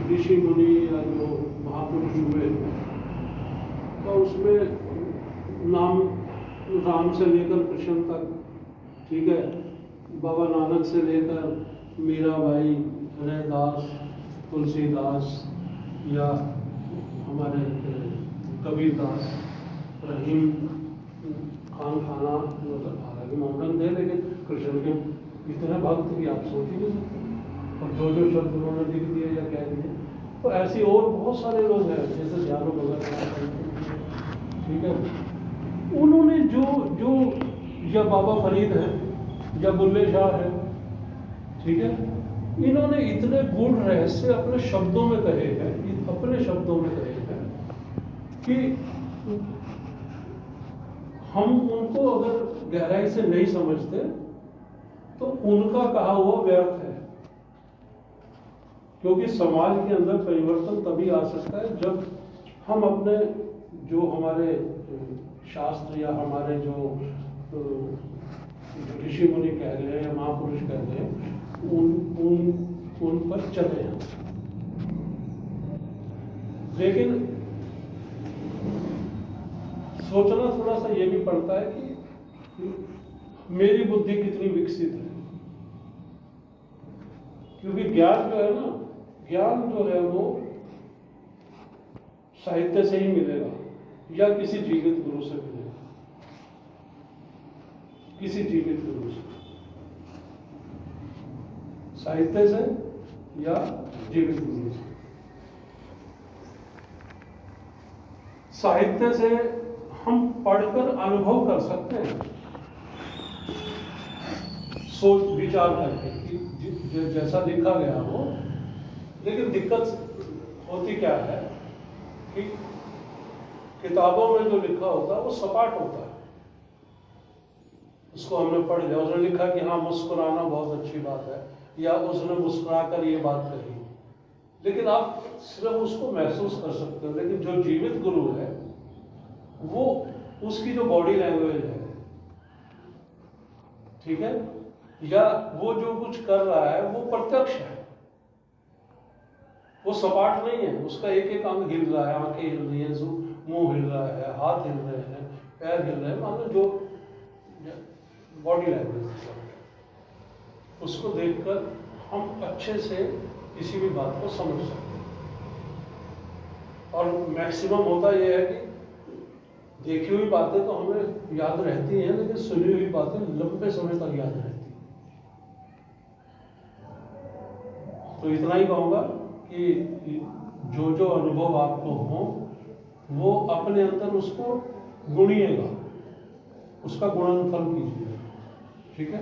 ऋषि मुनि या जो महापुरुष हुए, तो उसमें नाम राम से लेकर कृष्ण तक, ठीक है, बाबा नानक से लेकर मीराबाई, रैदास, तुलसीदास या हमारे कबीरदास, रहीम खान खाना, मतलब हालांकि मॉडर्न थे लेकिन कृष्ण के इतने भक्त भी आप सोच ही नहीं सकते, और जो जो शब्द उन्होंने लिख दिए या कह दिए। तो ऐसी और बहुत सारे लोग हैं, जैसे ज्ञानो भगत, ठीक है, उन्होंने जो जो या बाबा फरीद हैं या बुल्ले शाह हैं, ठीक है, इन्होंने इतने गूढ़ रहस्य अपने शब्दों में कहे हैं, अपने शब्दों में कहे हैं कि हम उनको अगर गहराई से नहीं समझते तो उनका कहा हुआ व्यर्थ है। क्योंकि समाज के अंदर परिवर्तन तभी आ सकता है जब हम अपने जो हमारे शास्त्र या हमारे जो ऋषि मुनि कह रहे हैं या महापुरुष कह रहे हैं उन पर चले हैं। लेकिन सोचना थोड़ा सा ये भी पड़ता है कि मेरी बुद्धि कितनी विकसित है, क्योंकि ज्ञान जो है ना, ज्ञान जो है वो साहित्य से ही मिलेगा या किसी जीवित गुरु से मिलेगा, किसी जीवित गुरु से, साहित्य से या जीवित गुरु से। साहित्य से हम पढ़कर अनुभव कर सकते हैं, सोच विचार करके कि जैसा लिखा गया हो। लेकिन दिक्कत होती क्या है कि किताबों में जो लिखा होता है वो सपाट होता है। उसको हमने पढ़ लिया, उसने लिखा कि हाँ मुस्कुराना बहुत अच्छी बात है, या उसने मुस्कुराकर ये बात कही, लेकिन आप सिर्फ उसको महसूस कर सकते हो। लेकिन जो जीवित गुरु है वो उसकी जो बॉडी लैंग्वेज है, ठीक है, या वो जो कुछ कर रहा है वो प्रत्यक्ष है, वो सपाट नहीं है। उसका एक एक अंग हिल रहा है, आंखें हिल रही है, मुंह हिल रहा है, हाथ हिल रहे हैं, पैर हिल रहे हैं, मतलब जो बॉडी लैंग्वेज, उसको देखकर हम अच्छे से किसी भी बात को समझ सकते हैं। और मैक्सिमम होता यह है कि देखी हुई बातें तो हमें याद रहती हैं, लेकिन सुनी हुई बातें लंबे समय तक याद रहती हैं। तो इतना ही कहूँगा कि जो जो अनुभव आपको हो वो अपने अंदर उसको गुणिएगा, उसका गुणनफल कीजिए, ठीक है।